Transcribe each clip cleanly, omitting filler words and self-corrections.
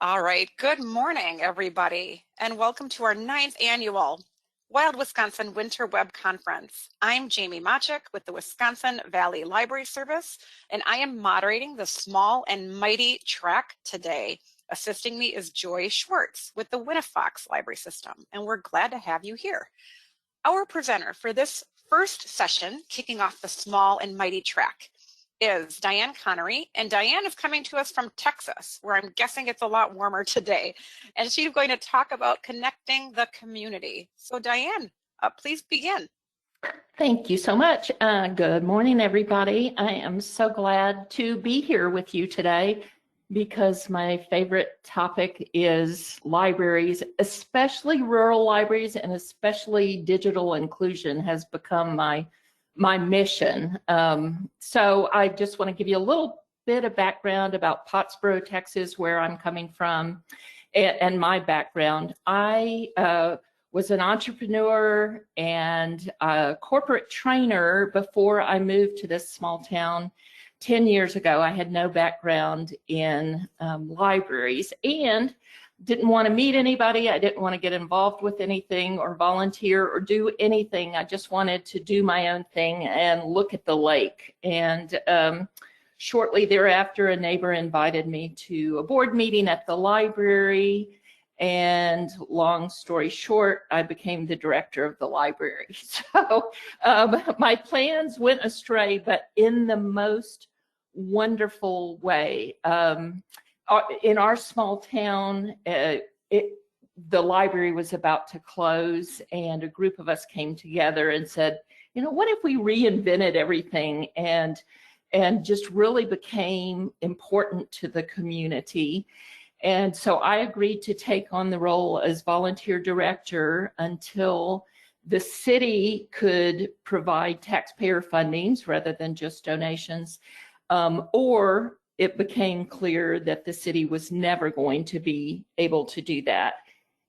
All right, good morning, everybody, and welcome to our 9th annual Wild Wisconsin Winter Web Conference. I'm Jamie Machik with the Wisconsin Valley Library Service, and I am moderating the Small and Mighty track today. Assisting me is Joy Schwartz with the Winnifox Library System, and we're glad to have you here. Our presenter for this first session, kicking off the Small and Mighty track, is Dianne Connery, and Dianne is coming to us from Texas, where I'm guessing it's a lot warmer today, and she's going to talk about connecting the community. So Dianne, please begin. Thank you so much. Good morning, everybody. I am so glad to be here with you today because my favorite topic is libraries, especially rural libraries, and especially digital inclusion has become my mission. So I just want to give you a little bit of background about Pottsboro, Texas, where I'm coming from, and my background. I was an entrepreneur and a corporate trainer before I moved to this small town 10 years ago. I had no background in libraries and didn't want to meet anybody. I didn't want to get involved with anything or volunteer or do anything. I just wanted to do my own thing and look at the lake. And shortly thereafter, a neighbor invited me to a board meeting at the library. And long story short, I became the director of the library. So my plans went astray, but in the most wonderful way. In our small town, the library was about to close, and a group of us came together and said, you know, what if we reinvented everything and just really became important to the community? And so I agreed to take on the role as volunteer director until the city could provide taxpayer fundings rather than just donations, or it became clear that the city was never going to be able to do that.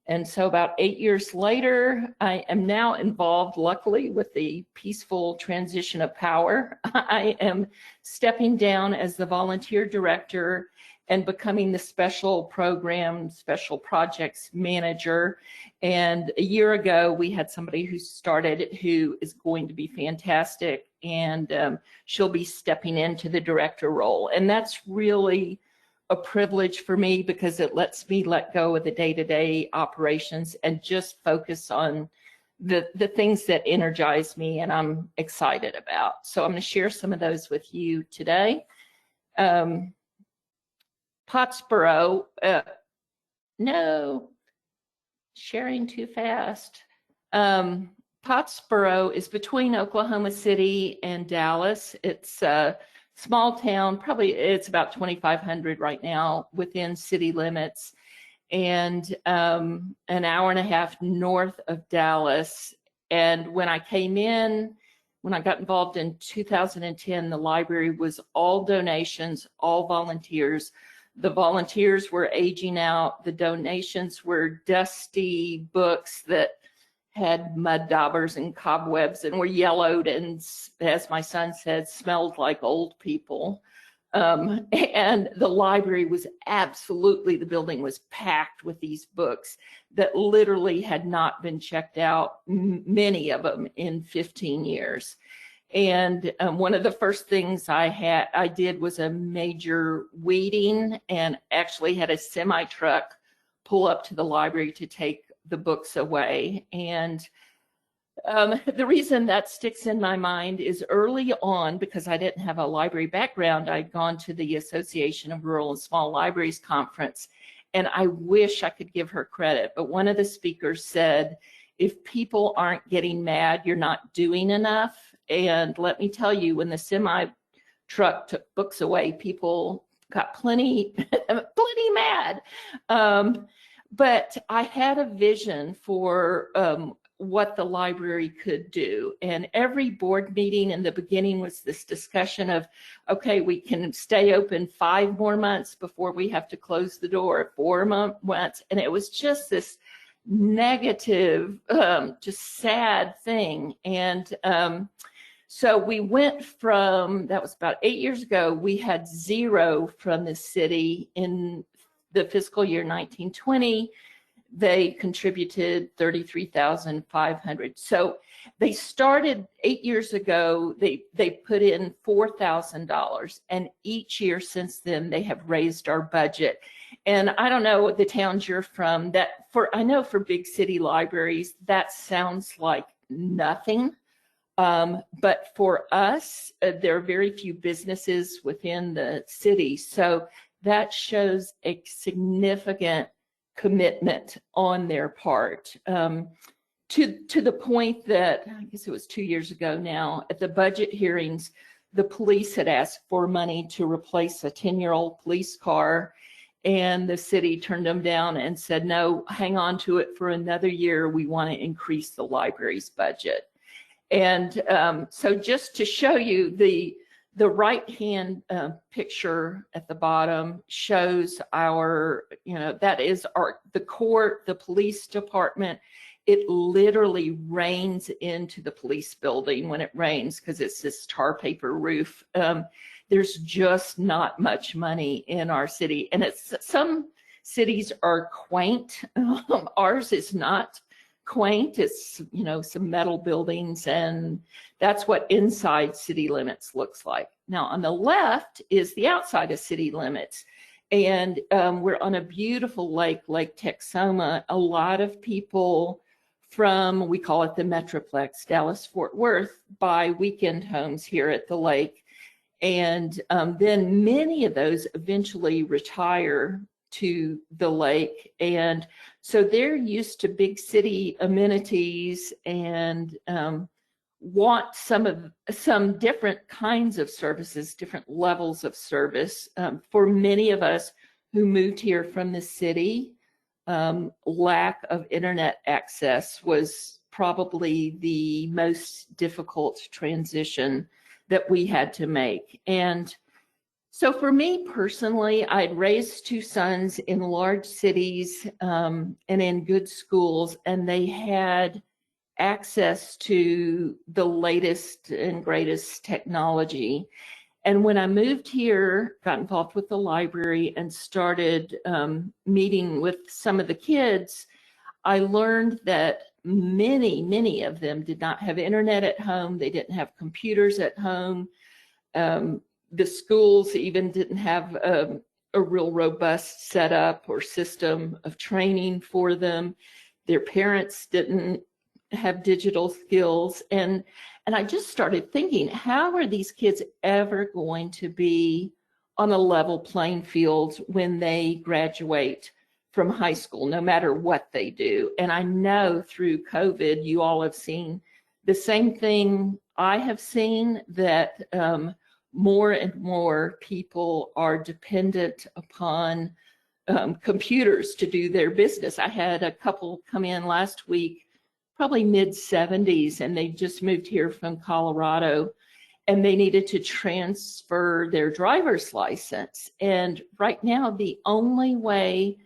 And so about 8 years later, I am now involved, luckily, with the peaceful transition of power. I am stepping down as the volunteer director and becoming the special projects manager. And a year ago, we had somebody who started who is going to be fantastic, and she'll be stepping into the director role. And that's really a privilege for me because it lets me let go of the day-to-day operations and just focus on the things that energize me and I'm excited about. So I'm going to share some of those with you today. Pottsboro, no, sharing too fast. Pottsboro is between Oklahoma City and Dallas. It's a small town, probably it's about 2,500 right now within city limits, and an hour and a half north of Dallas. And when I got involved in 2010, the library was all donations, all volunteers. The volunteers were aging out. The donations were dusty books that had mud daubers and cobwebs and were yellowed and, as my son said, smelled like old people. And the library was absolutely, the building was packed with these books that literally had not been checked out, many of them in 15 years. And one of the first things I did was a major weeding, and actually had a semi truck pull up to the library to take the books away. And the reason that sticks in my mind is early on, because I didn't have a library background, I'd gone to the Association of Rural and Small Libraries conference, and I wish I could give her credit, but one of the speakers said, if people aren't getting mad, you're not doing enough. And let me tell you, when the semi truck took books away, people got plenty mad. But I had a vision for what the library could do. And every board meeting in the beginning was this discussion of, okay, we can stay open 5 more months before we have to close the door, 4 months. And it was just this negative, just sad thing. And So we went from, that was about 8 years ago, we had 0 from the city. In the fiscal year 1920, they contributed 33,500. So they started 8 years ago, they put in $4,000, and each year since then they have raised our budget. And I don't know the towns you're from, I know for big city libraries that sounds like nothing. But for us, there are very few businesses within the city. So that shows a significant commitment on their part, to the point that, I guess it was 2 years ago now, at the budget hearings, the police had asked for money to replace a 10-year-old police car, and the city turned them down and said, no, hang on to it for another year. We want to increase the library's budget. And so just to show you, the right-hand picture at the bottom shows our, that is the court, the police department. It literally rains into the police building when it rains because it's this tar paper roof. There's just not much money in our city. And some cities are quaint. Ours is not quaint. It's, some metal buildings, and that's what inside city limits looks like. Now on the left is the outside of city limits, and we're on a beautiful lake, Lake Texoma. A lot of people from, we call it the Metroplex, Dallas-Fort Worth, buy weekend homes here at the lake. And then many of those eventually retire to the lake. And so they're used to big city amenities and want some different kinds of services, different levels of service. For many of us who moved here from the city, lack of internet access was probably the most difficult transition that we had to make. And so for me personally, I'd raised 2 sons in large cities and in good schools, and they had access to the latest and greatest technology. And when I moved here, got involved with the library and started meeting with some of the kids, I learned that many of them did not have internet at home. They didn't have computers at home. The schools even didn't have a real robust setup or system of training for them. Their parents didn't have digital skills. And I just started thinking, how are these kids ever going to be on a level playing field when they graduate from high school, no matter what they do? And I know through COVID, you all have seen the same thing I have seen, that more and more people are dependent upon computers to do their business. I had a couple come in last week, probably mid-70s, and they just moved here from Colorado, and they needed to transfer their driver's license. And right now, the only way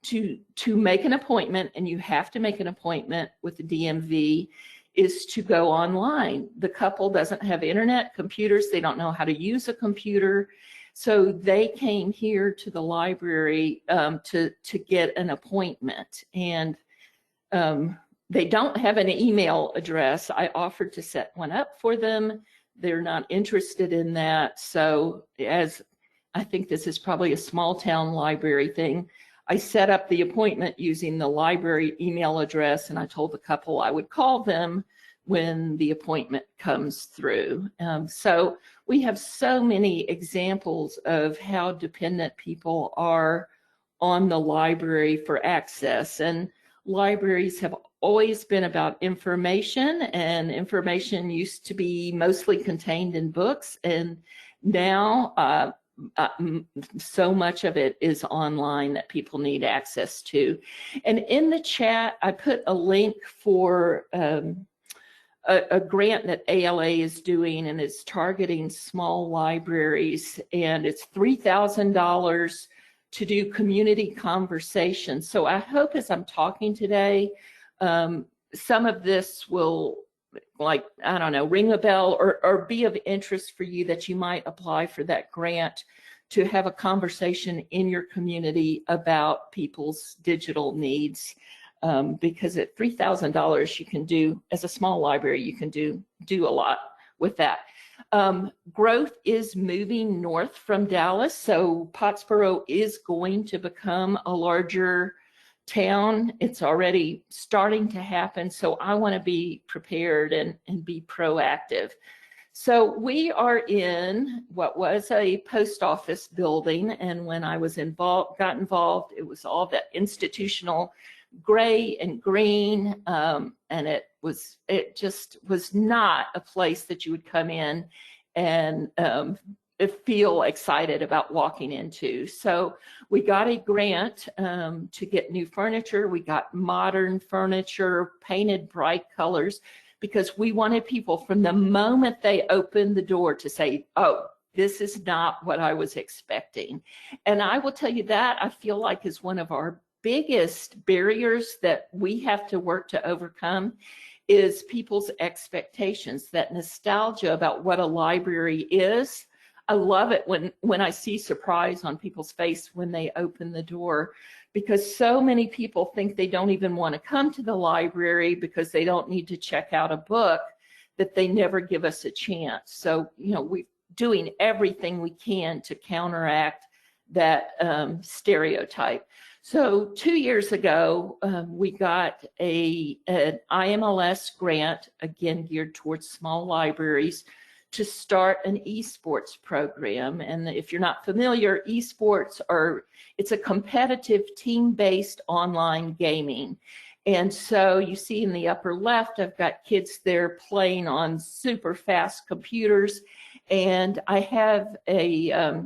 to make an appointment, and you have to make an appointment with the DMV, is to go online. The couple doesn't have internet, computers, they don't know how to use a computer. So they came here to the library to get an appointment. And they don't have an email address. I offered to set one up for them. They're not interested in that. So as I think this is probably a small town library thing, I set up the appointment using the library email address, and I told the couple I would call them when the appointment comes through. So we have so many examples of how dependent people are on the library for access. And libraries have always been about information, and information used to be mostly contained in books, and now so much of it is online that people need access to. And in the chat, I put a link for a grant that ALA is doing, and it's targeting small libraries, and it's $3,000 to do community conversations. So I hope as I'm talking today, some of this will like, I don't know, ring a bell or be of interest for you, that you might apply for that grant to have a conversation in your community about people's digital needs. Because at $3,000, you can do, as a small library, you can do a lot with that. Growth is moving north from Dallas, so Pottsboro is going to become a larger town. It's already starting to happen, so I want to be prepared and be proactive. So we are in what was a post office building, and when I was got involved, it was all that institutional gray and green, and it just was not a place that you would come in and feel excited about walking into. So we got a grant to get new furniture. We got modern furniture, painted bright colors, because we wanted people from the moment they opened the door to say, oh, this is not what I was expecting. And I will tell you that I feel like is one of our biggest barriers that we have to work to overcome, is people's expectations, that nostalgia about what a library is. I love it when I see surprise on people's face when they open the door, because so many people think they don't even want to come to the library because they don't need to check out a book, that they never give us a chance. So, you know, we're doing everything we can to counteract that stereotype. So 2 years ago, we got an IMLS grant, again geared towards small libraries, to start an esports program. And if you're not familiar, esports it's a competitive team-based online gaming. And so you see in the upper left, I've got kids there playing on super fast computers. And I have a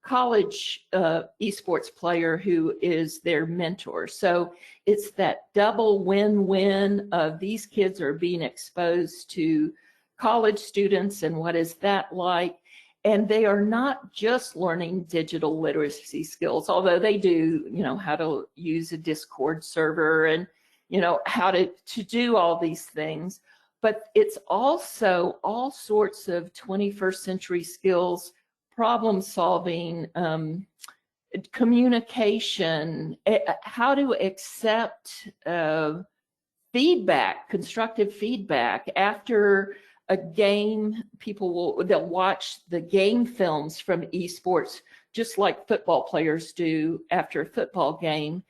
college esports player who is their mentor. So it's that double win-win of these kids are being exposed to college students and what is that like. And they are not just learning digital literacy skills, although they do, you know, how to use a Discord server and, you know, how to do all these things. But it's also all sorts of 21st century skills, problem solving, communication, how to accept feedback, constructive feedback. After a game, they'll watch the game films from esports, just like football players do after a football game.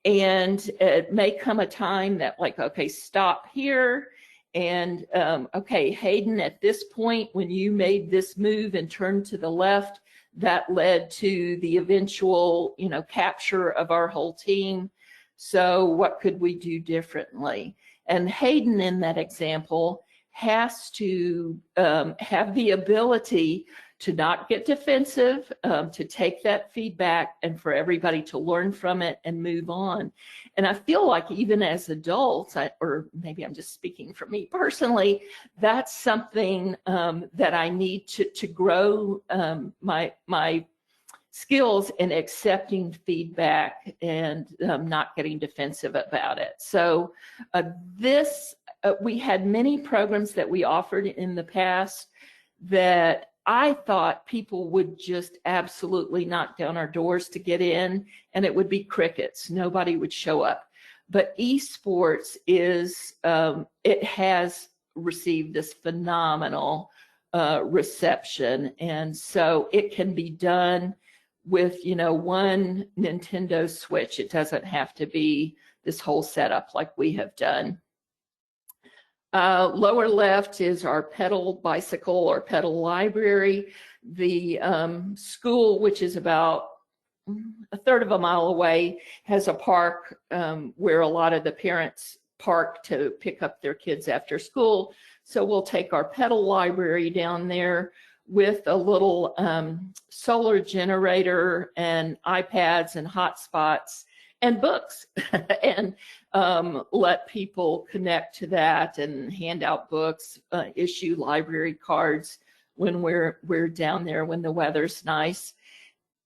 And it may come a time that, like, okay, stop here. And okay, Hayden, at this point, when you made this move and turned to the left, that led to the eventual, you know, capture of our whole team. So what could we do differently? And Hayden, in that example, has to have the ability to not get defensive, to take that feedback, and for everybody to learn from it and move on. And I feel like even as adults, or maybe I'm just speaking for me personally, that's something that I need to grow my skills in accepting feedback and not getting defensive about it. So we had many programs that we offered in the past that I thought people would just absolutely knock down our doors to get in, and it would be crickets. Nobody would show up. But esports it has received this phenomenal reception. And so it can be done with, you know, one Nintendo Switch. It doesn't have to be this whole setup like we have done. Lower left is our pedal bicycle or pedal library. The school, which is about a third of a mile away, has a park where a lot of the parents park to pick up their kids after school. So we'll take our pedal library down there with a little solar generator and iPads and hotspots and books and let people connect to that and hand out books, issue library cards when we're down there when the weather's nice.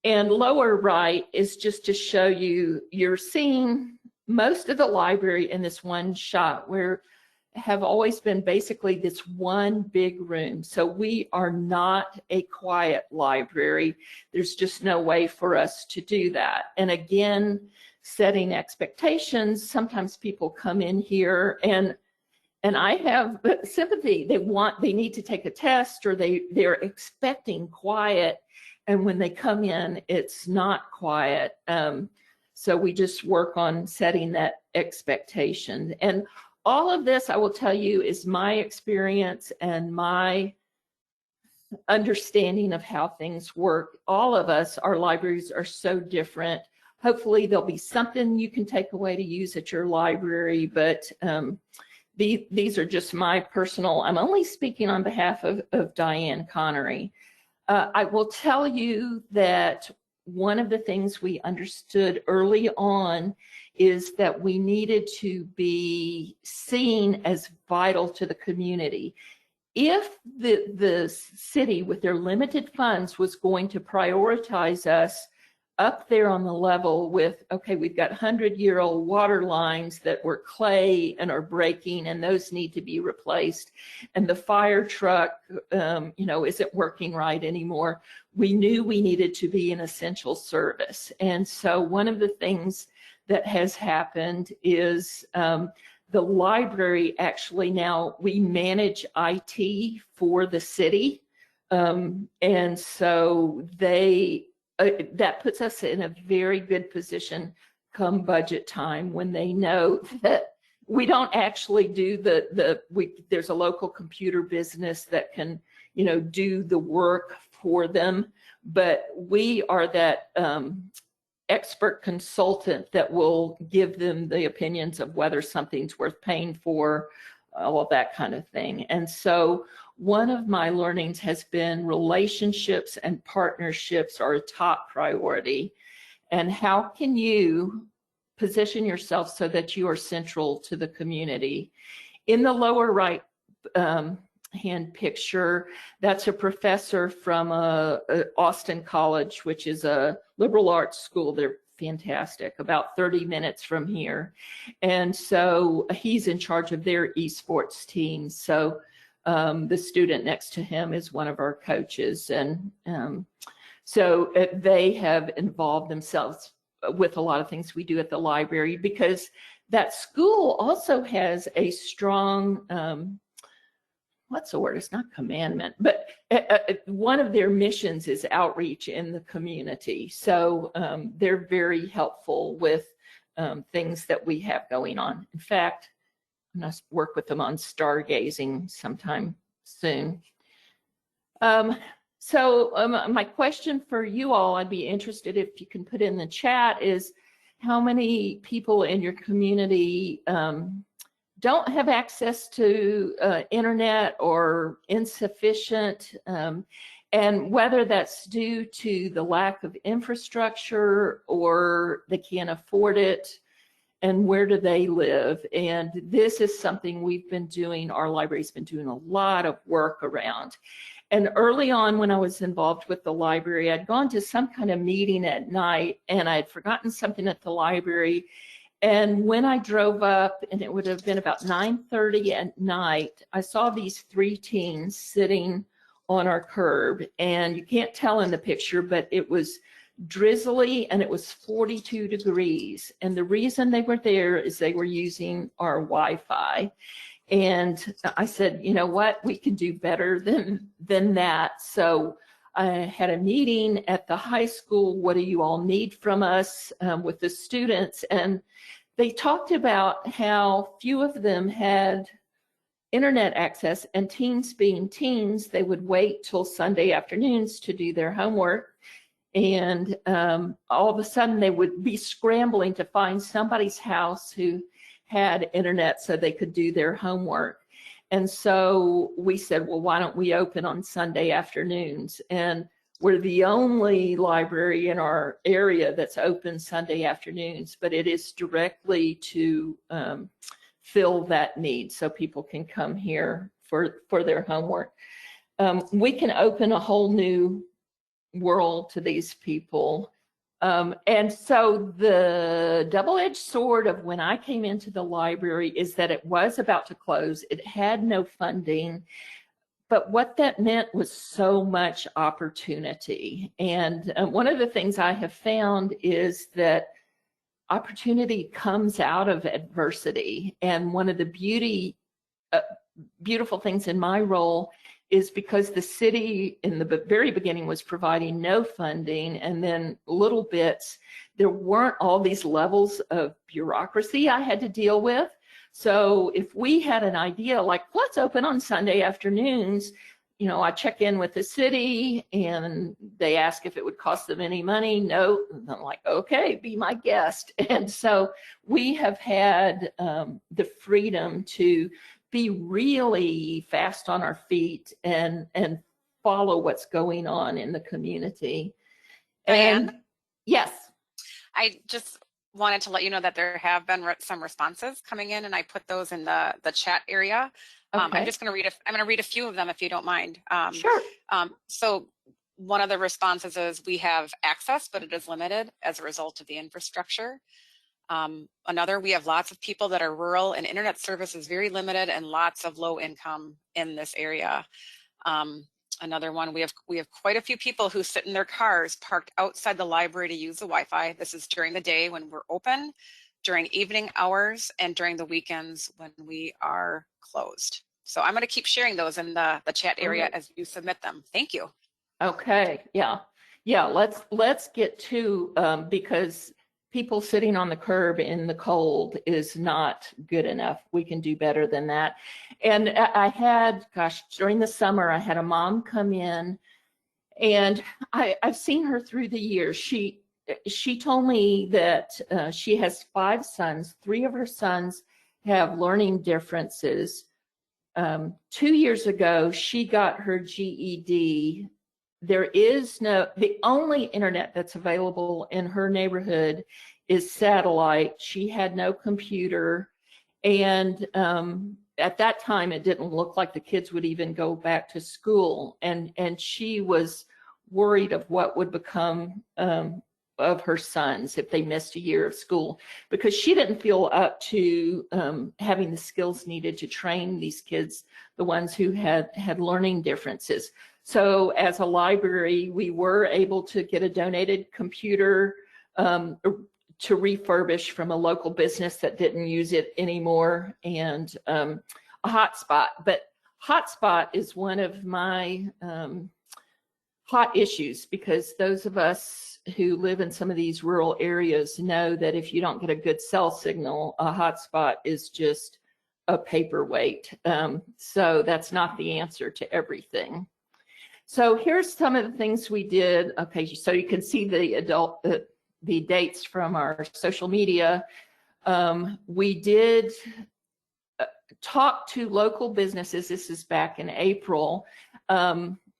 And lower right is just to show you, you're seeing most of the library in this one shot. have always been basically this one big room. So we are not a quiet library. There's just no way for us to do that. And again, setting expectations, sometimes people come in here and I have sympathy. They need to take a test, or they're expecting quiet. And when they come in, it's not quiet. So we just work on setting that expectation. And all of this, I will tell you, is my experience and my understanding of how things work. All of us, our libraries are so different. Hopefully there'll be something you can take away to use at your library, but these are just my personal, I'm only speaking on behalf of Dianne Connery. I will tell you that one of the things we understood early on is that we needed to be seen as vital to the community. If the city with their limited funds was going to prioritize us up there on the level with, okay, we've got 100-year-old water lines that were clay and are breaking, and those need to be replaced, and the fire truck, isn't working right anymore. We knew we needed to be an essential service. And so one of the things that has happened is the library actually now, we manage IT for the city. And so that puts us in a very good position come budget time, when they know that we don't actually do there's a local computer business that can, do the work for them, but we are that expert consultant that will give them the opinions of whether something's worth paying for, all of that kind of thing. And so one of my learnings has been relationships and partnerships are a top priority. And how can you position yourself so that you are central to the community? In the lower right hand picture, that's a professor from Austin College, which is a liberal arts school. They're fantastic, about 30 minutes from here. And so he's in charge of their esports team. So the student next to him is one of our coaches. And so they have involved themselves with a lot of things we do at the library, because that school also has a strong, what's the word? It's not commandment, but one of their missions is outreach in the community. So they're very helpful with things that we have going on. In fact, I'm going to work with them on stargazing sometime soon. So my question for you all, I'd be interested if you can put in the chat, is how many people in your community don't have access to internet or insufficient, and whether that's due to the lack of infrastructure or they can't afford it, and where do they live? And this is something we've been doing, our library's been doing a lot of work around. And early on when I was involved with the library, I'd gone to some kind of meeting at night and I'd forgotten something at the library. And when I drove up, and it would have been about 9:30 at night, I saw these three teens sitting on our curb. And you can't tell in the picture, but it was drizzly and it was 42 degrees. And the reason they were there is they were using our Wi-Fi. And I said, you know what, we can do better than that. So I had a meeting at the high school. What do you all need from us with the students? And they talked about how few of them had internet access, and teens being teens, they would wait till Sunday afternoons to do their homework. And all of a sudden they would be scrambling to find somebody's house who had internet so they could do their homework. And so we said, well, why don't we open on Sunday afternoons? And we're the only library in our area that's open Sunday afternoons, but it is directly to fill that need so people can come here for their homework. We can open a whole new world to these people And so the double-edged sword of when I came into the library is that it was about to close. It had no funding, but what that meant was so much opportunity. And one of the things I have found is that opportunity comes out of adversity. And one of the beautiful things in my role is because the city in the very beginning was providing no funding, and then little bits, there weren't all these levels of bureaucracy I had to deal with. So if we had an idea like, let's open on Sunday afternoons, you know, I check in with the city and they ask if it would cost them any money. No, and I'm like, okay, be my guest. And so we have had the freedom to be really fast on our feet and follow what's going on in the community. Dianne? And yes. I just wanted to let you know that there have been some responses coming in, and I put those in the chat area. Okay. I'm just going to read a few of them if you don't mind. Sure. So one of the responses is we have access, but it is limited as a result of the infrastructure. Another, we have lots of people that are rural and internet service is very limited and lots of low income in this area. Another one, we have quite a few people who sit in their cars parked outside the library to use the Wi-Fi. This is during the day when we're open, during evening hours, and during the weekends when we are closed. So I'm going to keep sharing those in the chat area as you submit them. Thank you. Okay. Yeah. Let's get to because people sitting on the curb in the cold is not good enough. We can do better than that. And I had, gosh, during the summer, I had a mom come in, and I've seen her through the years. She told me that she has 5 sons. 3 of her sons have learning differences. 2 years ago, she got her GED. The only internet that's available in her neighborhood is satellite. She had no computer. And at that time, it didn't look like the kids would even go back to school. And she was worried of what would become of her sons if they missed a year of school, because she didn't feel up to having the skills needed to train these kids, the ones who had learning differences. So as a library, we were able to get a donated computer to refurbish from a local business that didn't use it anymore, and a hotspot. But hotspot is one of my hot issues, because those of us who live in some of these rural areas know that if you don't get a good cell signal, a hotspot is just a paperweight. So that's not the answer to everything. So here's some of the things we did. Okay, so you can see the dates from our social media. We did talk to local businesses. This is back in April.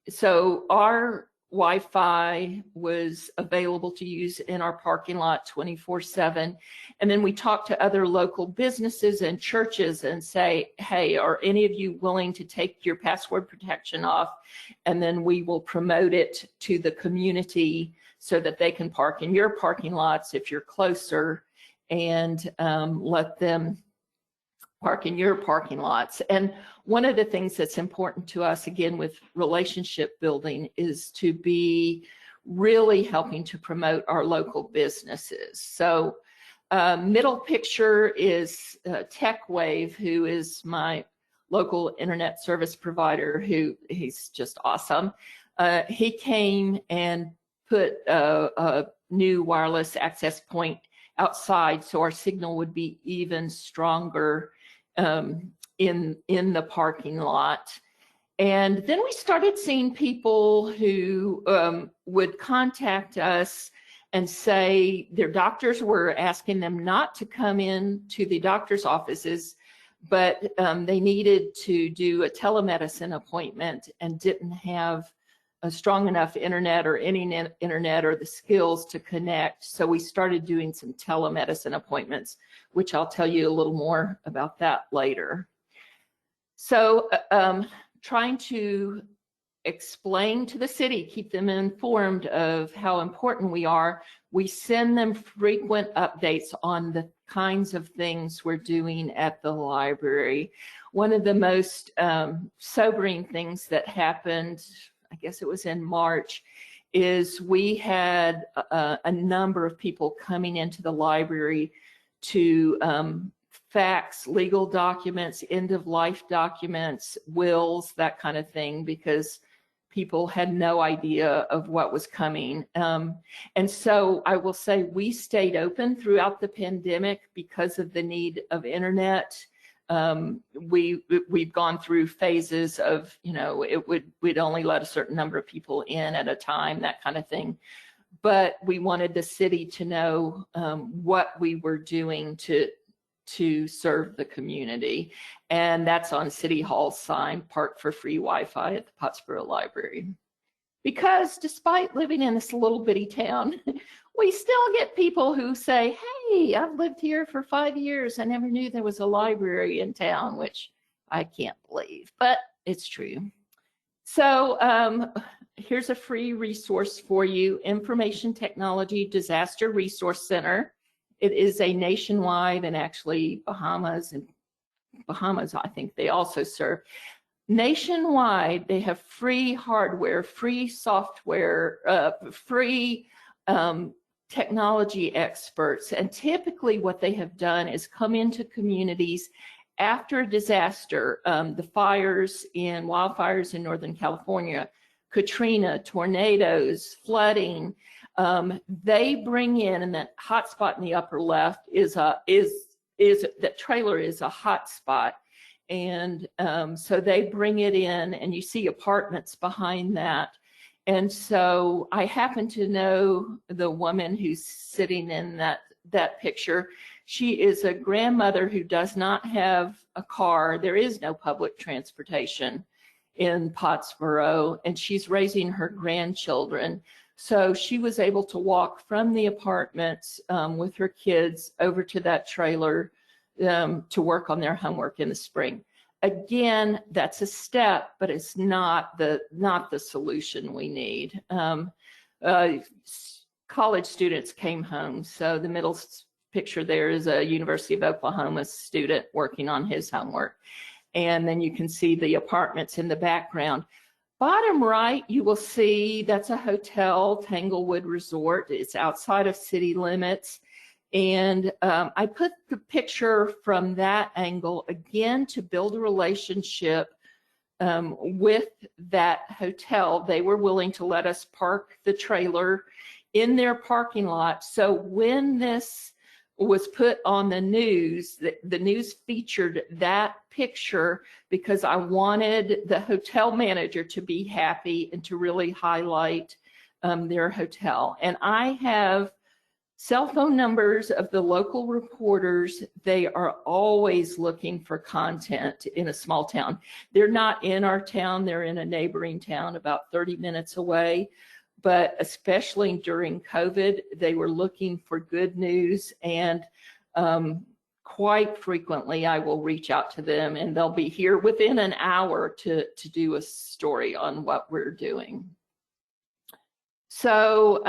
So our Wi-Fi was available to use in our parking lot 24/7. And then we talked to other local businesses and churches and say, hey, are any of you willing to take your password protection off? And then we will promote it to the community so that they can park in your parking lots if you're closer, and let them park in your parking lots. And one of the things that's important to us, again, with relationship building, is to be really helping to promote our local businesses. So middle picture is TechWave, who is my local internet service provider, he's just awesome. He came and put a new wireless access point outside so our signal would be even stronger in the parking lot. And then we started seeing people who would contact us and say their doctors were asking them not to come in to the doctor's offices, but they needed to do a telemedicine appointment and didn't have a strong enough internet or any internet or the skills to connect. So we started doing some telemedicine appointments, which I'll tell you a little more about that later. So trying to explain to the city, keep them informed of how important we are. We send them frequent updates on the kinds of things we're doing at the library. One of the most sobering things that happened, I guess it was in March, is we had a number of people coming into the library to fax legal documents, end-of-life documents, wills, that kind of thing, because people had no idea of what was coming. And so I will say we stayed open throughout the pandemic because of the need of internet. We've gone through phases of, you know, we'd only let a certain number of people in at a time, that kind of thing. But we wanted the city to know what we were doing to serve the community. And that's on City Hall's sign, Park for Free Wi-Fi at the Pottsboro Library. Because despite living in this little bitty town, we still get people who say, hey, I've lived here for 5 years. I never knew there was a library in town, which I can't believe, but it's true. So here's a free resource for you, Information Technology Disaster Resource Center. It is a nationwide, and actually Bahamas, I think they also serve. Nationwide, they have free hardware, free software, free technology experts. And typically what they have done is come into communities after a disaster, the wildfires in Northern California, Katrina, tornadoes, flooding. They bring in, and that hotspot in the upper left that trailer is a hotspot. And so they bring it in, and you see apartments behind that. And so I happen to know the woman who's sitting in that picture. She is a grandmother who does not have a car. There is no public transportation in Pottsboro, and she's raising her grandchildren. So she was able to walk from the apartments with her kids over to that trailer to work on their homework in the spring. Again, that's a step, but it's not the solution we need. College students came home. So the middle picture there is a University of Oklahoma student working on his homework. And then you can see the apartments in the background. Bottom right, you will see that's a hotel, Tanglewood Resort. It's outside of city limits. And I put the picture from that angle again to build a relationship with that hotel. They were willing to let us park the trailer in their parking lot. So when this was put on the news, the news featured that picture because I wanted the hotel manager to be happy and to really highlight their hotel. And I have cell phone numbers of the local reporters. They are always looking for content in a small town. They're not in our town, they're in a neighboring town about 30 minutes away. But especially during COVID, they were looking for good news, and quite frequently I will reach out to them and they'll be here within an hour to do a story on what we're doing. So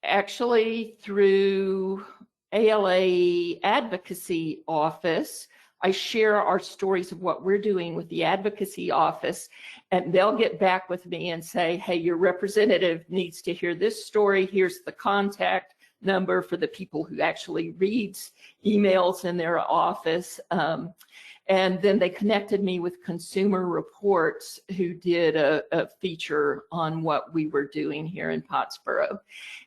actually through ALA Advocacy Office, I share our stories of what we're doing with the advocacy office, and they'll get back with me and say, hey, your representative needs to hear this story. Here's the contact number for the people who actually reads emails in their office. And then they connected me with Consumer Reports, who did a feature on what we were doing here in Pottsboro.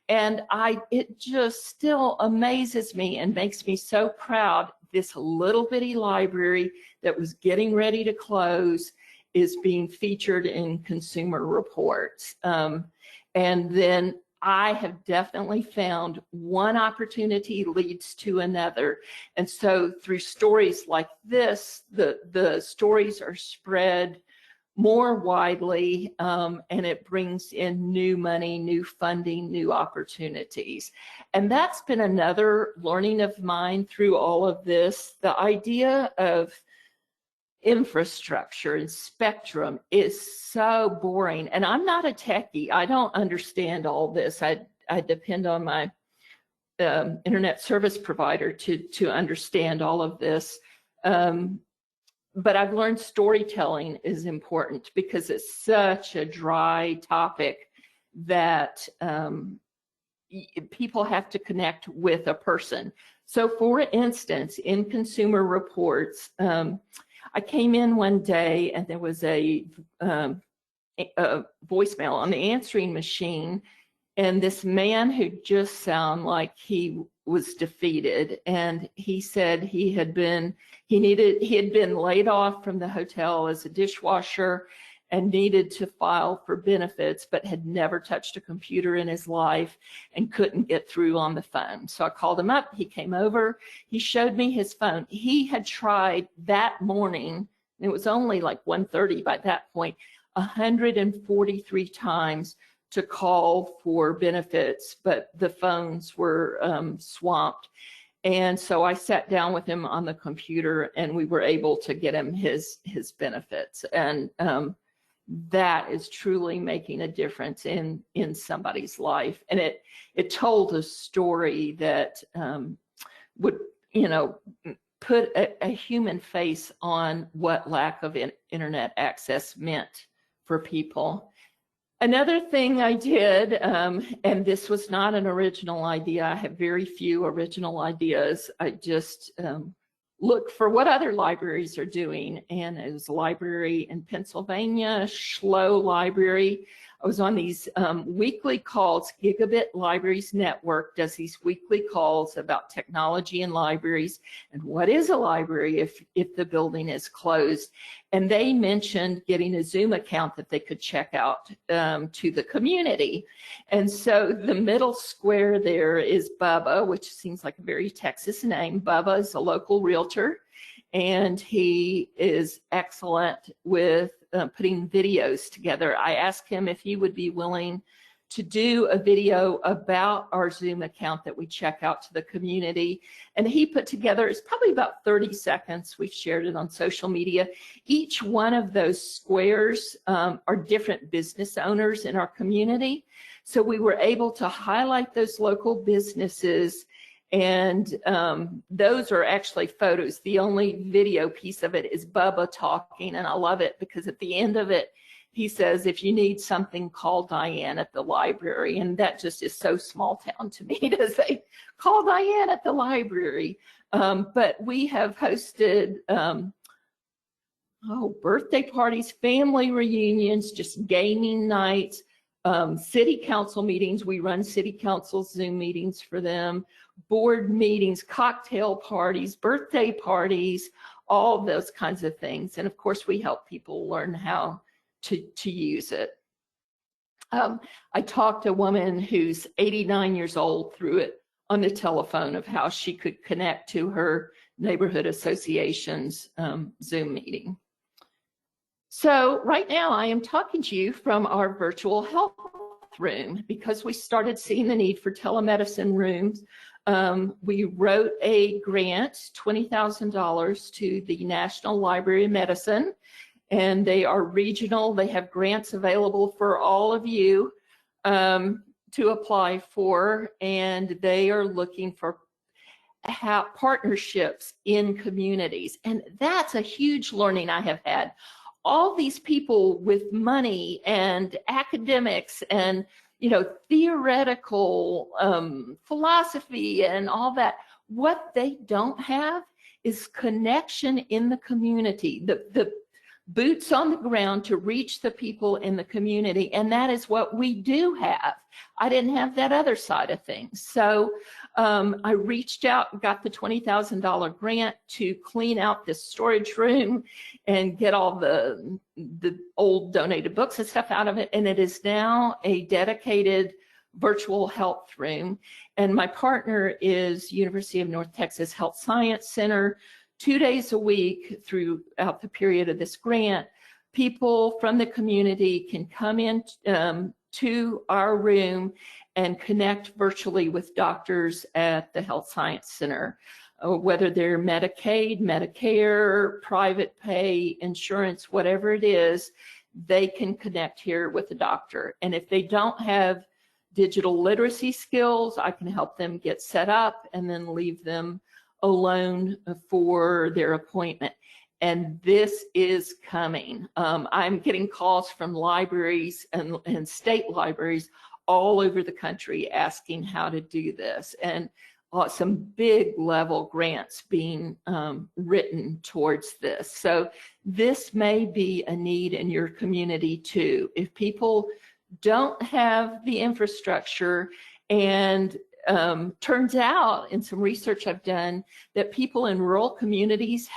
And it just still amazes me and makes me so proud. This little bitty library that was getting ready to close is being featured in Consumer Reports. And then I have definitely found one opportunity leads to another. And so through stories like this, the stories are spread more widely, and it brings in new money, new funding, new opportunities. And that's been another learning of mine through all of this. The idea of infrastructure and spectrum is so boring. And I'm not a techie. I don't understand all this. I I depend on my internet service provider to understand all of this. But I've learned storytelling is important because it's such a dry topic that people have to connect with a person. So for instance, in Consumer Reports, I came in one day and there was a voicemail on the answering machine, and this man who just sounded like he was defeated, and he said he had been laid off from the hotel as a dishwasher and needed to file for benefits, but had never touched a computer in his life and couldn't get through on the phone. So I called him up, he came over, he showed me his phone. He had tried that morning, and it was only like 1:30 by that point, 143 times to call for benefits, but the phones were swamped. And so I sat down with him on the computer and we were able to get him his benefits. And that is truly making a difference in somebody's life. And it told a story that would, put a human face on what lack of internet access meant for people. Another thing I did, and this was not an original idea, I have very few original ideas. I just looked for what other libraries are doing, and it was a library in Pennsylvania, Schlow Library. I was on these weekly calls. Gigabit Libraries Network does these weekly calls about technology in libraries and what is a library if the building is closed. And they mentioned getting a Zoom account that they could check out to the community. And so the middle square there is Bubba, which seems like a very Texas name. Bubba is a local realtor, and he is excellent with putting videos together. I asked him if he would be willing to do a video about our Zoom account that we check out to the community. And he put together, it's probably about 30 seconds. We've shared it on social media. Each one of those squares are different business owners in our community. So we were able to highlight those local businesses, and those are actually photos. The only video piece of it is Bubba talking, and I love it because at the end of it, he says, if you need something, call Dianne at the library. And that just is so small town to me to say, call Dianne at the library. But we have hosted birthday parties, family reunions, just gaming nights, city council meetings. We run city council Zoom meetings for them, board meetings, cocktail parties, birthday parties, all those kinds of things. And of course, we help people learn how to use it. I talked to a woman who's 89 years old through it on the telephone of how she could connect to her neighborhood association's Zoom meeting. So right now I am talking to you from our virtual health room because we started seeing the need for telemedicine rooms. We wrote a grant, $20,000 to the National Library of Medicine, and they are regional. They have grants available for all of you to apply for, and they are looking for partnerships in communities. And that's a huge learning I have had. All these people with money and academics and theoretical philosophy and all that, what they don't have is connection in the community, the boots on the ground to reach the people in the community. And that is what we do have. I didn't have that other side of things. So I reached out, got the $20,000 grant to clean out this storage room and get all the old donated books and stuff out of it. And it is now a dedicated virtual health room. And my partner is University of North Texas Health Science Center. 2 days a week throughout the period of this grant, people from the community can come in to our room and connect virtually with doctors at the Health Science Center, whether they're Medicaid, Medicare, private pay, insurance, whatever it is, they can connect here with the doctor. And if they don't have digital literacy skills. I can help them get set up and then leave them alone for their appointment. And this is coming. I'm getting calls from libraries and state libraries all over the country asking how to do this, and some big level grants being written towards this. So this may be a need in your community too. If people don't have the infrastructure, and turns out in some research I've done that people in rural communities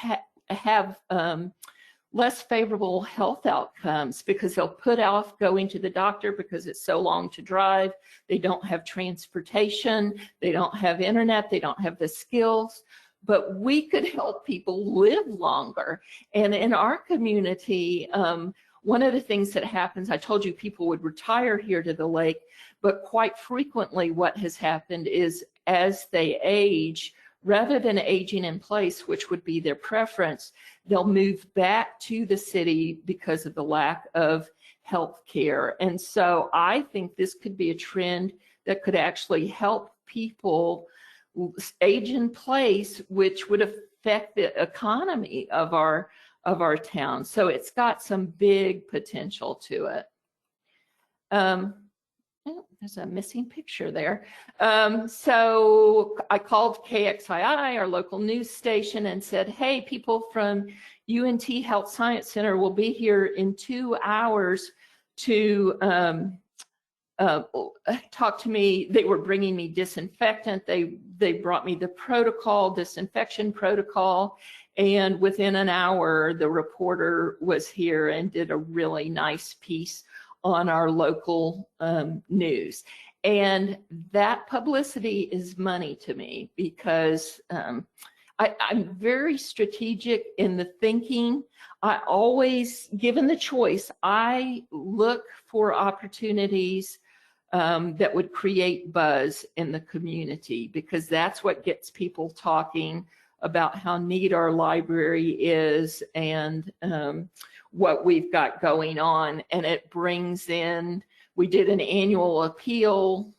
have less favorable health outcomes because they'll put off going to the doctor because it's so long to drive. They don't have transportation, they don't have internet, they don't have the skills. But we could help people live longer. And in our community, one of the things that happens, I told you people would retire here to the lake, but quite frequently what has happened is as they age, rather than aging in place, which would be their preference, they'll move back to the city because of the lack of health care. And so I think this could be a trend that could actually help people age in place, which would affect the economy of our town. So it's got some big potential to it. Oh, there's a missing picture there. So I called KXII, our local news station, and said, hey, people from UNT Health Science Center will be here in 2 hours to talk to me. They were bringing me disinfectant. They brought me the protocol, disinfection protocol. And within an hour, the reporter was here and did a really nice piece on our local news. And that publicity is money to me because I'm very strategic in the thinking. I always, given the choice, I look for opportunities that would create buzz in the community, because that's what gets people talking about how neat our library is and what we've got going on. And it brings in, we did an annual appeal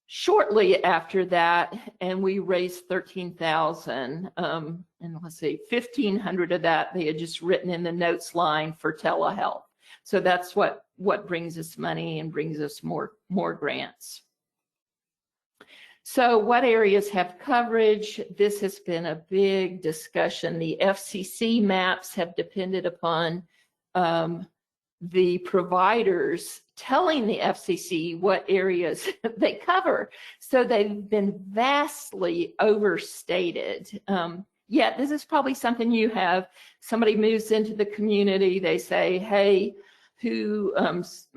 shortly after that, and we raised $13,000. And let's see, 1,500 of that they had just written in the notes line for telehealth. So that's what brings us money and brings us more grants. So what areas have coverage? This has been a big discussion. The FCC maps have depended upon the providers telling the FCC what areas they cover. So they've been vastly overstated. Yet this is probably something you have. Somebody moves into the community, they say, hey, who's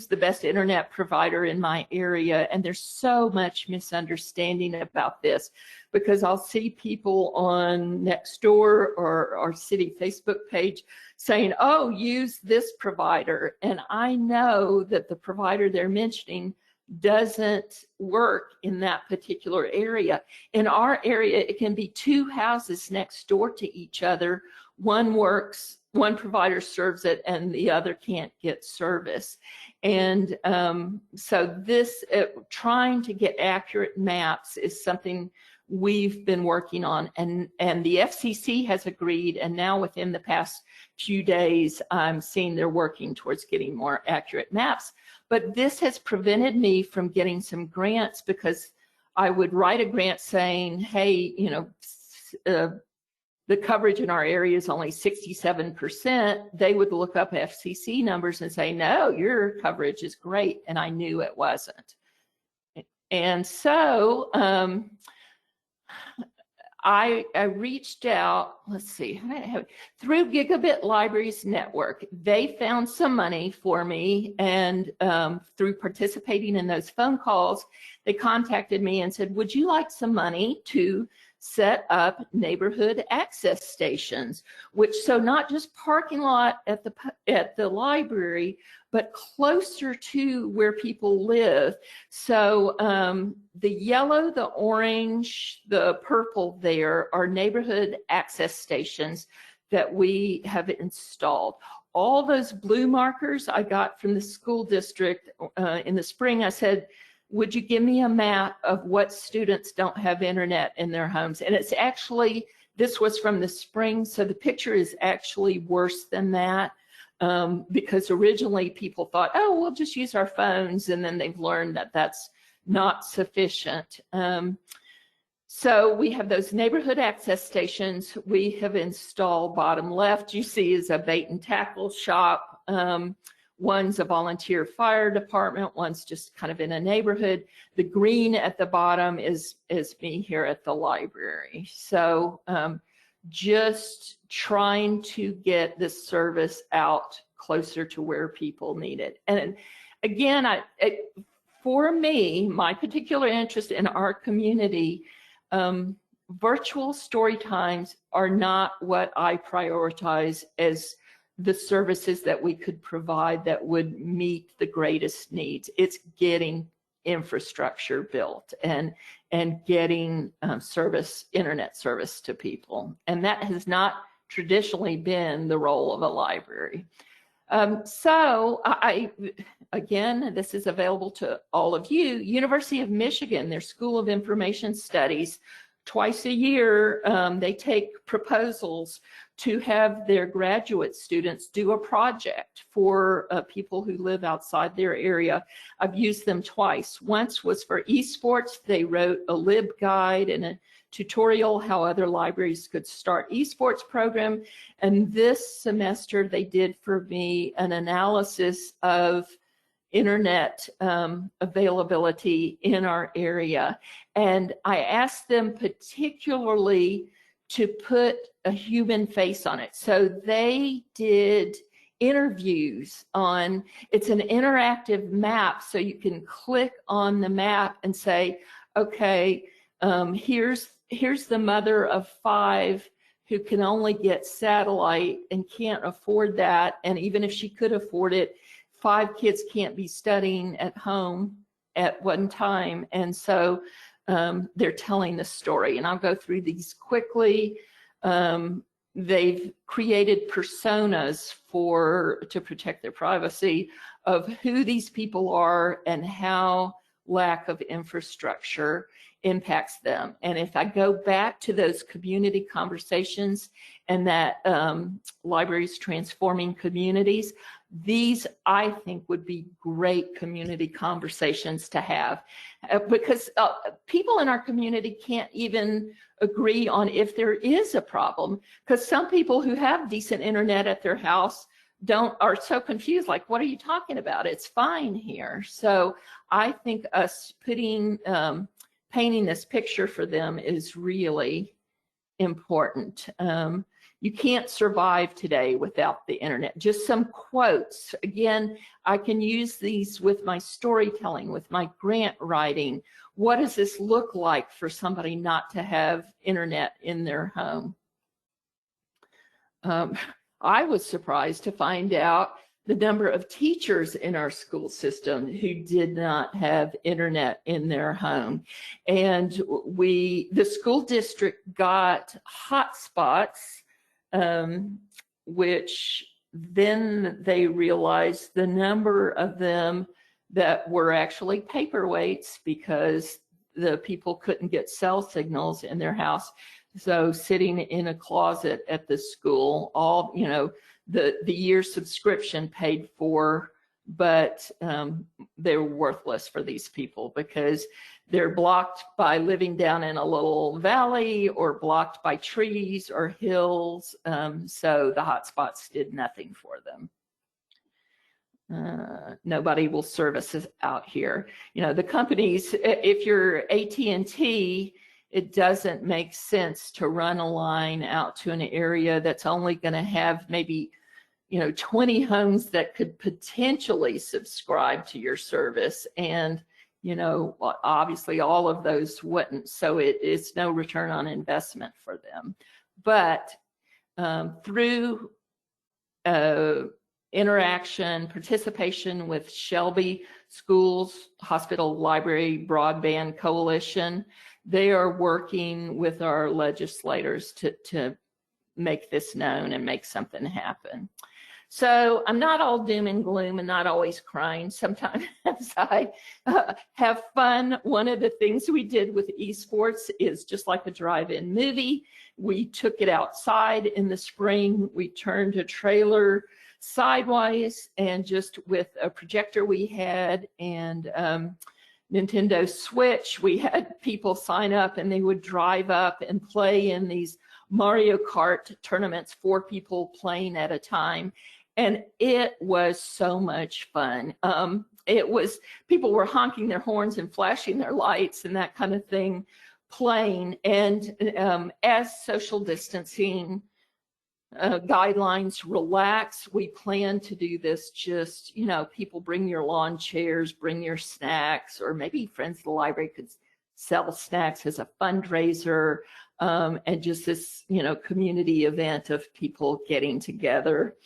the best internet provider in my area? And there's so much misunderstanding about this, because I'll see people on Nextdoor or our city Facebook page saying, oh, use this provider. And I know that the provider they're mentioning doesn't work in that particular area. In our area, it can be 2 houses next door to each other. One works, one provider serves it, and the other can't get service. And so this, trying to get accurate maps is something we've been working on, and the FCC has agreed, and now within the past few days, I'm seeing they're working towards getting more accurate maps. But this has prevented me from getting some grants, because I would write a grant saying, hey, you know, the coverage in our area is only 67%. They would look up FCC numbers and say, no, your coverage is great. And I knew it wasn't. And so I reached out, let's see, through Gigabit Libraries Network. They found some money for me, and through participating in those phone calls, they contacted me and said, would you like some money to set up neighborhood access stations, which, so not just parking lot at the library, but closer to where people live. So the yellow, the orange, the purple there are neighborhood access stations that we have installed. all those blue markers I got from the school district in the spring. I said, would you give me a map of what students don't have internet in their homes? And it's actually, this was from the spring, so the picture is actually worse than that, because originally people thought, oh, we'll just use our phones, and then they've learned that that's not sufficient. So we have those neighborhood access stations. We have installed, bottom left, you see is a bait and tackle shop. One's a volunteer fire department, one's just kind of in a neighborhood. The green at the bottom is me here at the library. So just trying to get this service out closer to where people need it. And again, for me, my particular interest in our community, virtual story times are not what I prioritize as the services that we could provide that would meet the greatest needs. It's getting infrastructure built and getting internet service to people. And that has not traditionally been the role of a library. So again, this is available to all of you. University of Michigan, their School of Information Studies, twice a year, they take proposals to have their graduate students do a project for people who live outside their area. I've used them twice. Once was for esports. They wrote a LibGuide and a tutorial how other libraries could start esports program. And this semester they did for me an analysis of internet availability in our area. And I asked them particularly to put a human face on it. So they did interviews on, it's an interactive map, so you can click on the map and say, okay, here's the mother of 5 who can only get satellite and can't afford that. And even if she could afford it, 5 kids can't be studying at home at one time. And so they're telling the story. And I'll go through these quickly. They've created personas to protect their privacy of who these people are and how lack of infrastructure impacts them. And if I go back to those community conversations and that libraries transforming communities, these I think would be great community conversations to have, because people in our community can't even agree on if there is a problem, because some people who have decent internet at their house are so confused, like, what are you talking about? It's fine here. So I think us painting this picture for them is really important. You can't survive today without the internet. Just some quotes. Again, I can use these with my storytelling, with my grant writing. What does this look like for somebody not to have internet in their home? I was surprised to find out the number of teachers in our school system who did not have internet in their home. And the school district got hotspots, which then they realized the number of them that were actually paperweights because the people couldn't get cell signals in their house. So sitting in a closet at the school, all, the year subscription paid for, but they're worthless for these people because they're blocked by living down in a little valley or blocked by trees or hills. So the hotspots did nothing for them. Nobody will service us out here. The companies, if you're AT&T, it doesn't make sense to run a line out to an area that's only going to have maybe 20 homes that could potentially subscribe to your service. And, obviously all of those wouldn't. So it's no return on investment for them. But through interaction, participation with Shelby Schools, Hospital, Library, Broadband Coalition, they are working with our legislators to make this known and make something happen. So I'm not all doom and gloom and not always crying. Sometimes I have fun. One of the things we did with esports is just like a drive-in movie. We took it outside in the spring. We turned a trailer sidewise, and just with a projector we had and Nintendo Switch, we had people sign up and they would drive up and play in these Mario Kart tournaments, 4 people playing at a time. And it was so much fun. People were honking their horns and flashing their lights and that kind of thing, playing. And as social distancing guidelines relax, we plan to do this just, people bring your lawn chairs, bring your snacks, or maybe friends of the library could sell snacks as a fundraiser, and just this, community event of people getting together.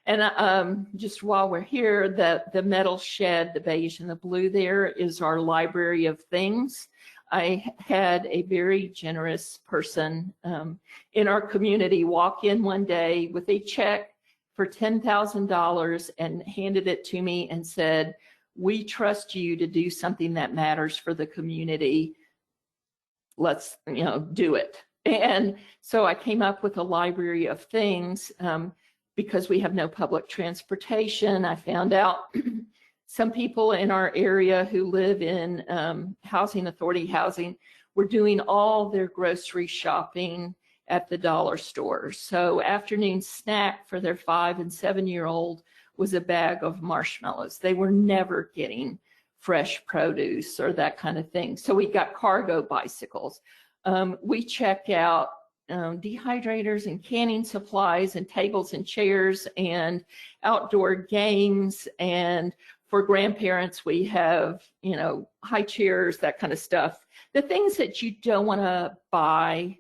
And just while we're here, the metal shed, the beige and the blue there is our library of things. I had a very generous person in our community walk in one day with a check for $10,000 and handed it to me and said, "We trust you to do something that matters for the community. Let's, do it." And so I came up with a library of things. Because we have no public transportation, I found out some people in our area who live in housing authority housing were doing all their grocery shopping at the dollar store. So afternoon snack for their 5- and 7-year-old was a bag of marshmallows. They were never getting fresh produce or that kind of thing. So we got cargo bicycles. We check out dehydrators and canning supplies and tables and chairs and outdoor games. And for grandparents, we have, high chairs, that kind of stuff. The things that you don't want to buy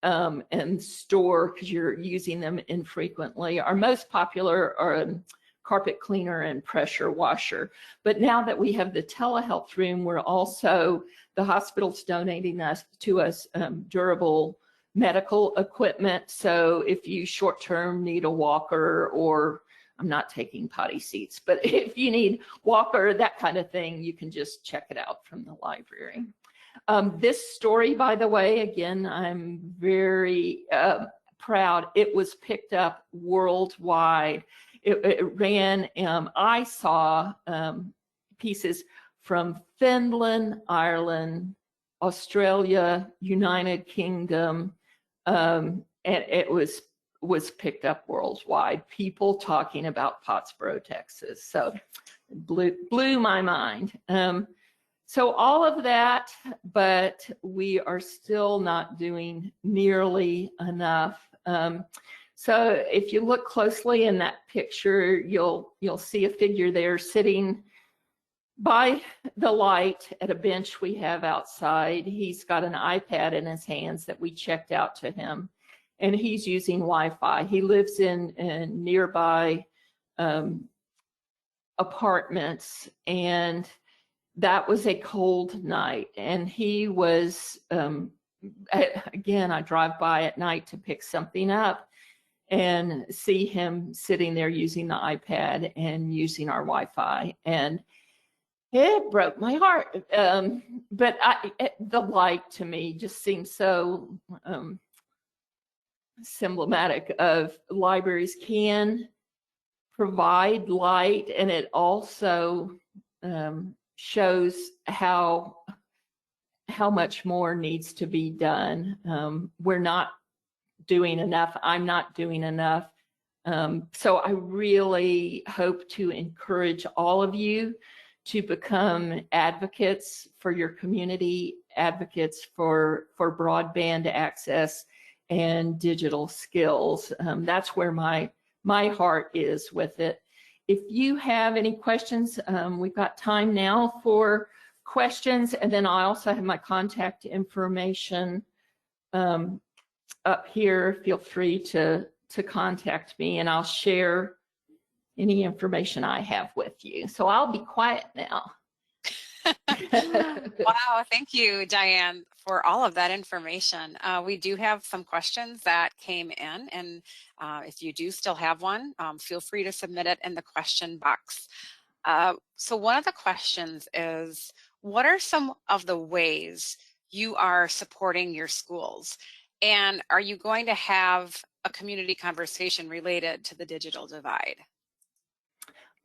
and store because you're using them infrequently. Our most popular are carpet cleaner and pressure washer. But now that we have the telehealth room, we're also, the hospital's donating to us durable medical equipment. So if you short-term need a walker, or I'm not taking potty seats, but if you need walker, that kind of thing, you can just check it out from the library. This story, by the way, again, I'm very proud. It was picked up worldwide. It ran, I saw pieces from Finland, Ireland, Australia, United Kingdom, and it was picked up worldwide. People talking about Pottsboro, Texas. So it blew my mind. So all of that, but we are still not doing nearly enough. So if you look closely in that picture, you'll see a figure there sitting by the light at a bench we have outside. He's got an iPad in his hands that we checked out to him, and he's using Wi-Fi. He lives in nearby apartments, and that was a cold night. And he was, again, I drive by at night to pick something up and see him sitting there using the iPad and using our Wi-Fi. And it broke my heart. But the light to me just seems so symptomatic of libraries can provide light, and it also shows how much more needs to be done. We're not doing enough. I'm not doing enough. So I really hope to encourage all of you to become advocates for your community, advocates for broadband access and digital skills. That's where my heart is with it. If you have any questions, we've got time now for questions, and then I also have my contact information up here. Feel free to contact me, and I'll share any information I have with you. So I'll be quiet now. Wow, thank you, Diane, for all of that information. We do have some questions that came in, and if you do still have one, feel free to submit it in the question box. So one of the questions is, what are some of the ways you are supporting your schools? And are you going to have a community conversation related to the digital divide?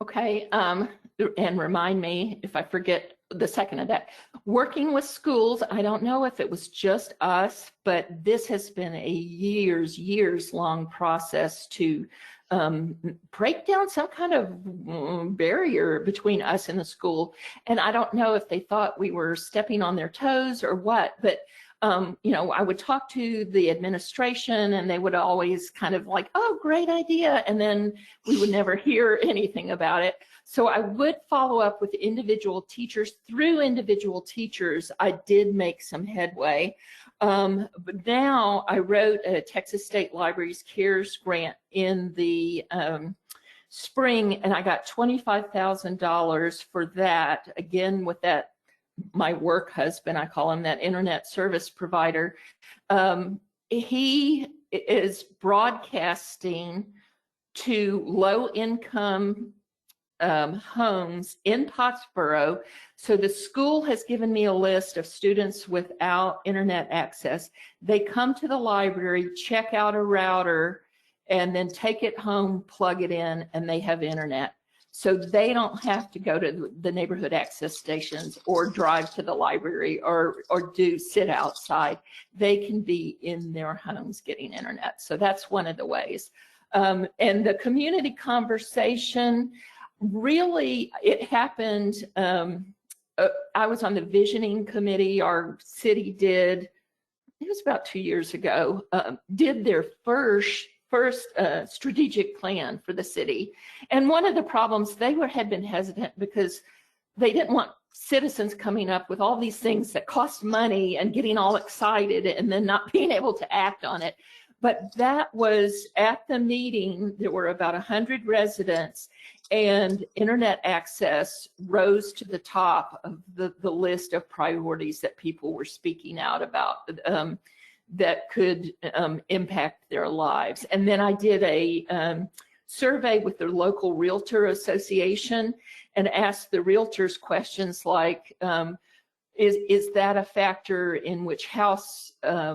Okay, and remind me if I forget the second of that. Working with schools, I don't know if it was just us, but this has been a years long process to break down some kind of barrier between us and the school. And I don't know if they thought we were stepping on their toes or what, but you know, I would talk to the administration and they would always kind of like, oh, great idea. And then we would never hear anything about it. So I would follow up with individual teachers. Through individual teachers, I did make some headway. But now I wrote a Texas State Libraries CARES grant in the spring, and I got $25,000 for that. Again, with that, my work husband, I call him, that internet service provider. He is broadcasting to low-income homes in Pottsboro. So the school has given me a list of students without internet access. They come to the library, check out a router, and then take it home, plug it in, and they have internet. So they don't have to go to the neighborhood access stations or drive to the library or sit outside. They can be in their homes getting internet. So that's one of the ways. And the community conversation, really, it happened. I was on the visioning committee. Our city did, it was about 2 years ago, did their first strategic plan for the city. And one of the problems, they had been hesitant because they didn't want citizens coming up with all these things that cost money and getting all excited and then not being able to act on it. But that was at the meeting, there were about 100 residents, and internet access rose to the top of the list of priorities that people were speaking out about that could impact their lives. And then I did a survey with the local realtor association and asked the realtors questions like, is that a factor in which house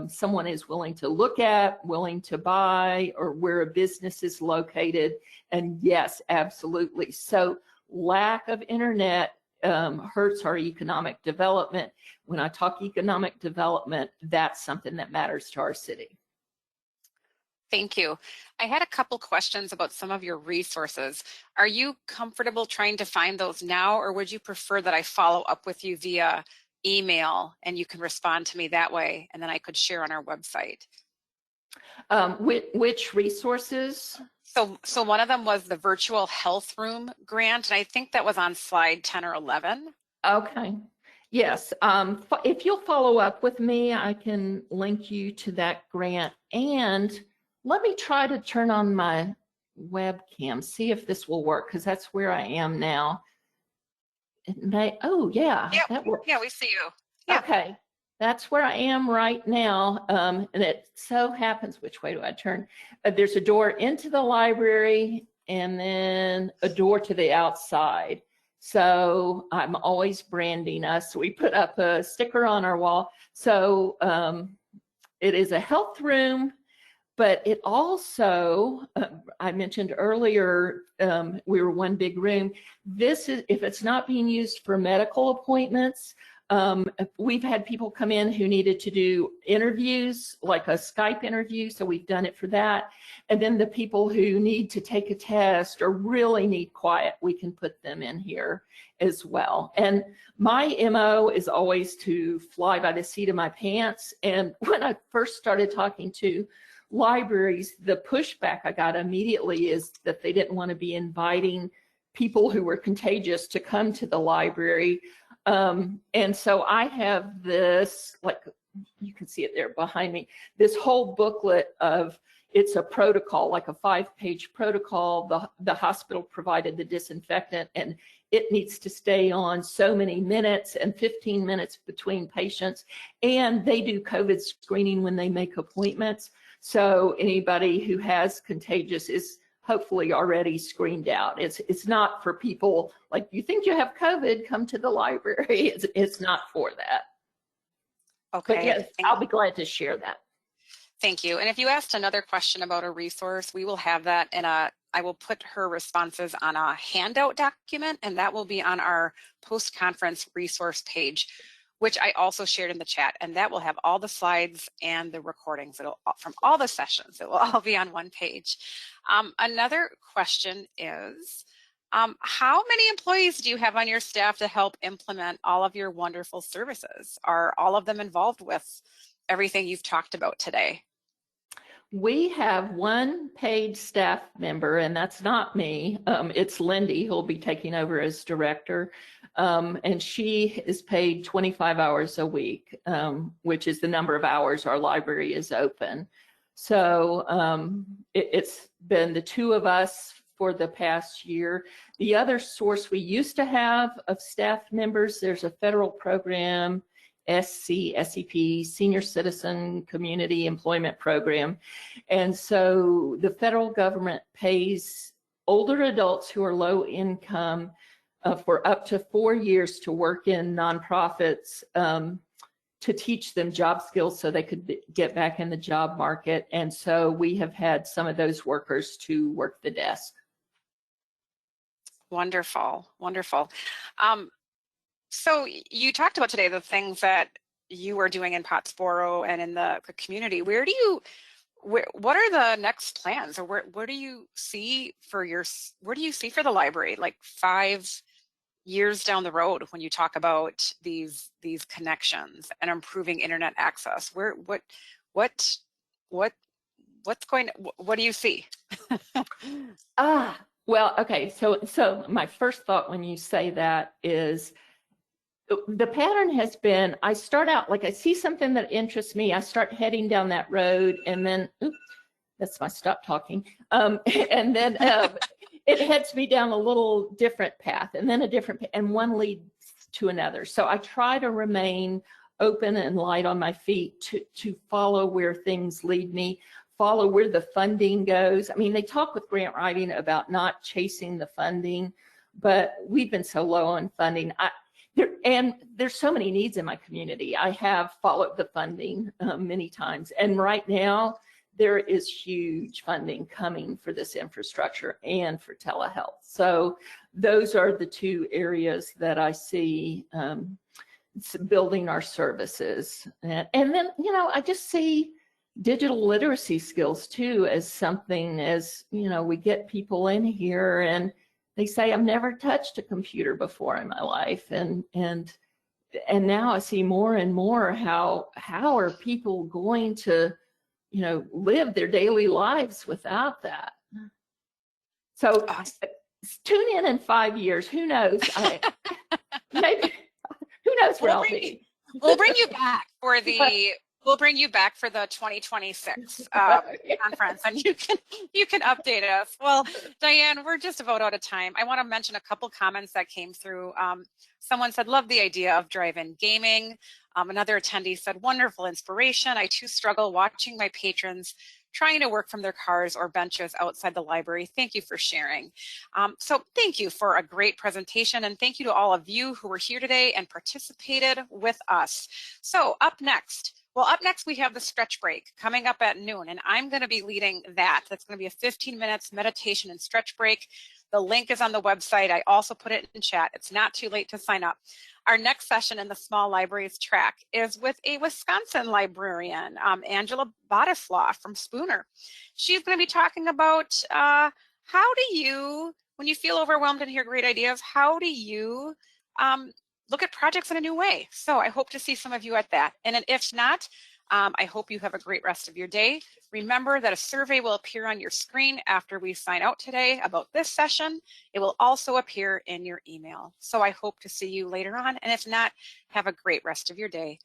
someone is willing to look at, willing to buy, or where a business is located? And yes, absolutely. So lack of internet hurts our economic development. When I talk economic development, that's something that matters to our city. Thank you. I had a couple questions about some of your resources. Are you comfortable trying to find those now, or would you prefer that I follow up with you via email and you can respond to me that way, and then I could share on our website? Which resources? So one of them was the virtual health room grant, and I think that was on slide 10 or 11. Okay. Yes. If you'll follow up with me, I can link you to that grant. And let me try to turn on my webcam, see if this will work, because that's where I am now. It may, oh yeah, that works. Yeah, we see you. Yeah. Okay, that's where I am right now. And it so happens, which way do I turn? There's a door into the library and then a door to the outside. So I'm always branding us. We put up a sticker on our wall. So it is a health room, but it also, I mentioned earlier, we were one big room. This is, if it's not being used for medical appointments, we've had people come in who needed to do interviews, like a Skype interview, so we've done it for that. And then the people who need to take a test or really need quiet, we can put them in here as well. And my MO is always to fly by the seat of my pants. And when I first started talking to libraries, the pushback I got immediately is that they didn't want to be inviting people who were contagious to come to the library. And so I have this, like you can see it there behind me, this whole booklet of, it's a protocol, like a 5-page protocol. The hospital provided the disinfectant, and it needs to stay on so many minutes and 15 minutes between patients. And they do COVID screening when they make appointments. So anybody who has contagious is hopefully already screened out. It's not for people like, you think you have COVID, come to the library. It's not for that. Okay. But yes, I'll be glad to share that. Thank you. And if you asked another question about a resource, we will have that in I will put her responses on a handout document, and that will be on our post-conference resource page, which I also shared in the chat, and that will have all the slides and the recordings from all the sessions. It will all be on one page. Another question is, how many employees do you have on your staff to help implement all of your wonderful services? Are all of them involved with everything you've talked about today? We have one paid staff member, and that's not me. It's Lindy, who'll be taking over as director. And she is paid 25 hours a week, which is the number of hours our library is open. So it's been the two of us for the past year. The other source we used to have of staff members, there's a federal program, SEP, Senior Citizen Community Employment Program. And so the federal government pays older adults who are low income for up to 4 years to work in nonprofits to teach them job skills so they could get back in the job market. And so we have had some of those workers to work the desk. Wonderful, wonderful. So you talked about today the things that you are doing in Pottsboro and in the community. What are the next plans, or where do you see for the library, like 5 years down the road, when you talk about these connections and improving internet access? What do you see? Well, okay. So my first thought when you say that is, the pattern has been, I start out, like I see something that interests me, I start heading down that road, and then, oops, that's my stop talking. And then it heads me down a little different path, and then a different, and one leads to another. So I try to remain open and light on my feet to follow where things lead me, follow where the funding goes. I mean, they talk with grant writing about not chasing the funding, but we've been so low on funding. And there's so many needs in my community. I have followed the funding many times. And right now, there is huge funding coming for this infrastructure and for telehealth. So those are the two areas that I see building our services. And then, I just see digital literacy skills too as something, as, we get people in here and they say, I've never touched a computer before in my life. And now I see more and more how are people going to, live their daily lives without that. So tune in 5 years, who knows? Maybe, who knows where I'll be. We'll bring you back for the We'll bring you back for the 2026 conference, and you can update us. Well, Dianne, we're just about out of time. I want to mention a couple comments that came through. Someone said, love the idea of drive-in gaming. Another attendee said, wonderful inspiration. I too struggle watching my patrons trying to work from their cars or benches outside the library. Thank you for sharing. So thank you for a great presentation, and thank you to all of you who were here today and participated with us. So up next we have the stretch break coming up at noon, and I'm going to be leading that. That's going to be a 15 minutes meditation and stretch break. The link is on the website. I also put it in chat. It's not too late to sign up. Our next session in the Small Libraries track is with a Wisconsin librarian, Angela Bodislaw from Spooner. She's going to be talking about how do you, when you feel overwhelmed and hear great ideas, how do you look at projects in a new way? So I hope to see some of you at that. And if not, I hope you have a great rest of your day. Remember that a survey will appear on your screen after we sign out today about this session. It will also appear in your email. So I hope to see you later on. And if not, have a great rest of your day.